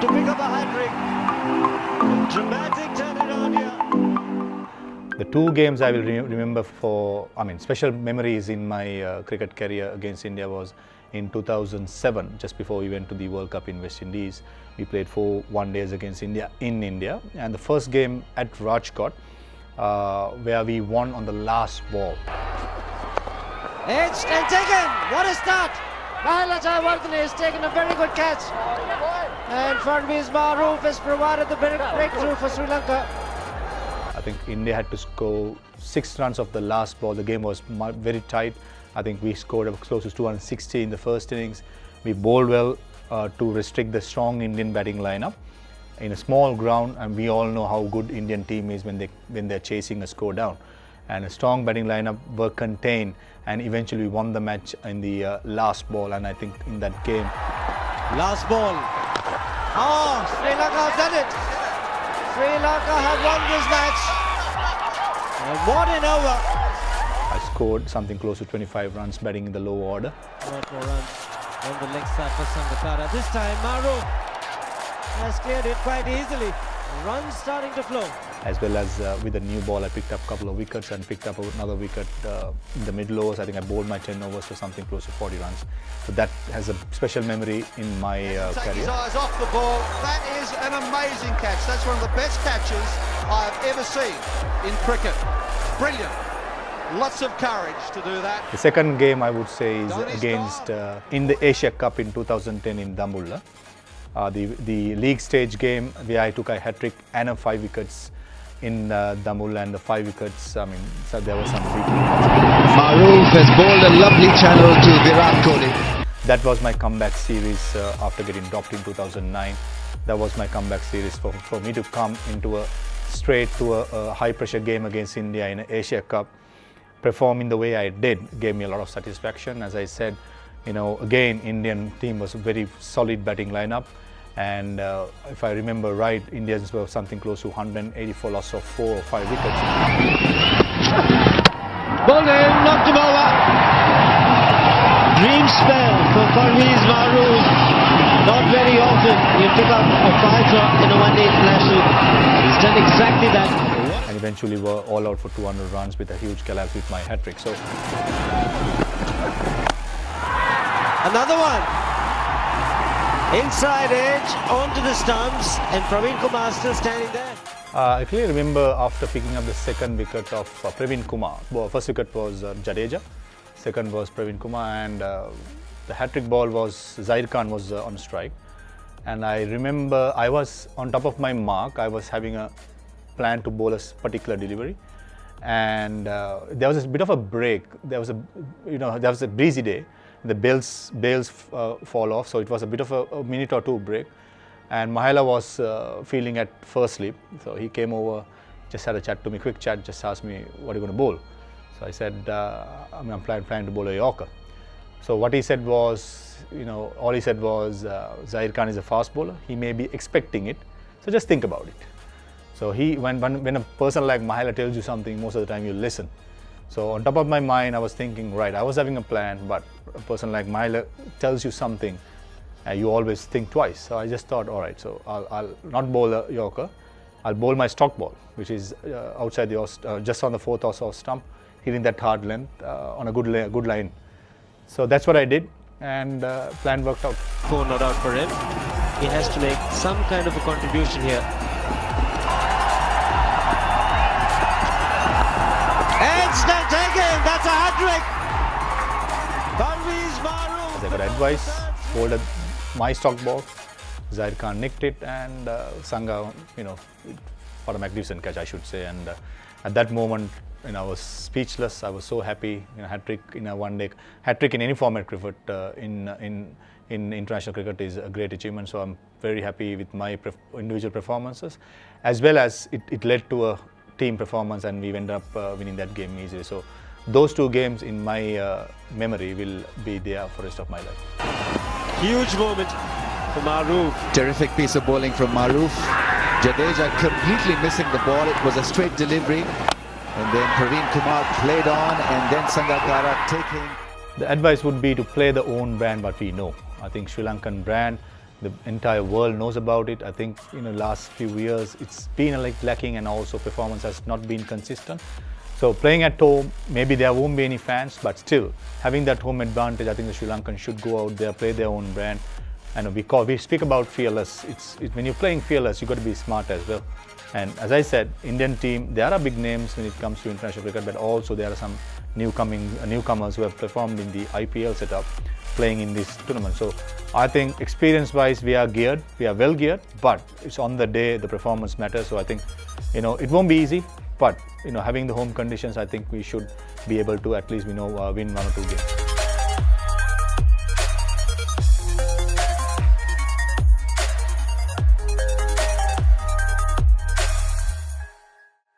to pick up a hat-trick. Dramatic turnaround here. The two games I will remember special memories in my cricket career against India was in 2007, just before we went to the World Cup in West Indies. We played 4 one-days against India in India, and the first game at Rajkot, where we won on the last ball. Edged and taken. What a start! Mahela Jayawardene has taken a very good catch, and Farveez Maharoof has provided the breakthrough for Sri Lanka. I think India had to score 6 runs off the last ball. The game was very tight. I think we scored close to 260 in the first innings. We bowled well to restrict the strong Indian batting lineup in a small ground, and we all know how good Indian team is when they're chasing a score down. And a strong batting lineup were contained, and eventually we won the match in the last ball. And I think in that game, last ball. Oh, Sri Lanka have done it. Sri Lanka have won this match. And what an over. I scored something close to 25 runs batting in the low order. A lot more runs on the leg side for Sangakkara. This time Maharoof has cleared it quite easily. Runs starting to flow. As well as with a new ball, I picked up a couple of wickets and picked up another wicket in the middle overs. I think I bowled my 10 overs for something close to 40 runs. So that has a special memory in my career. Take his eyes off the ball. That is an amazing catch. That's one of the best catches I've ever seen in cricket. Brilliant. Lots of courage to do that. The second game I would say is against in the Asia Cup in 2010 in Dambulla. The league stage game where I took a hat-trick and 5 wickets in Dambulla, and the 5 wickets, so there was some big... Maharoof has bowled a lovely channel to Virat Kohli. That was my comeback series after getting dropped in 2009. That was my comeback series for me to come into straight to a high-pressure game against India in an Asia Cup. Performing the way I did gave me a lot of satisfaction. As I said, again, Indian team was a very solid batting lineup, and if I remember right, Indians were something close to 184 loss of 4 or 5 wickets. Bowled in, knocked him over. Dream spell for Farveez Maharoof. Not very often you pick up a 5 in a one-day international. He's done exactly that. And eventually were all out for 200 runs with a huge collapse with my hat-trick. So another one. Inside edge, onto the stumps, and Praveen Kumar still standing there. I clearly remember after picking up the second wicket of Praveen Kumar. Well, first wicket was Jadeja, second was Praveen Kumar, and the hat-trick ball was Zair Khan was on strike. And I remember I was on top of my mark. I was having a plan to bowl a particular delivery, and there was a bit of a break. There was a breezy day. The bails fall off, so it was a bit of a minute or 2 break, and Mahela was feeling at first slip, so he came over, just had a chat to me, quick chat, just asked me, what are you going to bowl? So I said, I'm planning to bowl a Yorker. So what he said was, all he said was, Zair Khan is a fast bowler, he may be expecting it, so just think about it. So when a person like Mahela tells you something, most of the time you listen. So on top of my mind, I was thinking, right, I was having a plan, but a person like Mahela tells you something, you always think twice. So I just thought, all right, so I'll not bowl a Yorker, I'll bowl my stock ball, which is outside the just on the 4th or stump, hitting that hard length on a good line. So that's what I did, and plan worked out. 4 not out for him. He has to make some kind of a contribution here. That's a hat-trick. Farveez Maharoof. I got advice, bowled my stock ball, Zair Khan nicked it, and Sangha, for a magnificent catch, I should say. And at that moment, I was speechless. I was so happy. Hat-trick in a one-day, hat-trick in any format cricket in international cricket is a great achievement. So I'm very happy with my individual performances, as well as it led to a team performance, and we ended up winning that game easily. So those 2 games in my memory will be there for the rest of my life. Huge moment for Maharoof. Terrific piece of bowling from Maharoof. Jadeja completely missing the ball. It was a straight delivery. And then Praveen Kumar played on, and then Sangakkara taking... The advice would be to play the own brand what we know. I think Sri Lankan brand, The entire world knows about it. I think in the last few years it's been like lacking, and also performance has not been consistent. So playing at home, maybe there won't be any fans, but still having that home advantage, I think the Sri Lankans should go out there, play their own brand. And we speak about fearless. When you're playing fearless, you've got to be smart as well. And as I said, Indian team, there are big names when it comes to international cricket, but also there are some newcomers who have performed in the IPL setup, playing in this tournament. So I think experience-wise, we are well geared, but it's on the day the performance matters. So I think, it won't be easy, but having the home conditions, I think we should be able to at least win 1 or 2 games.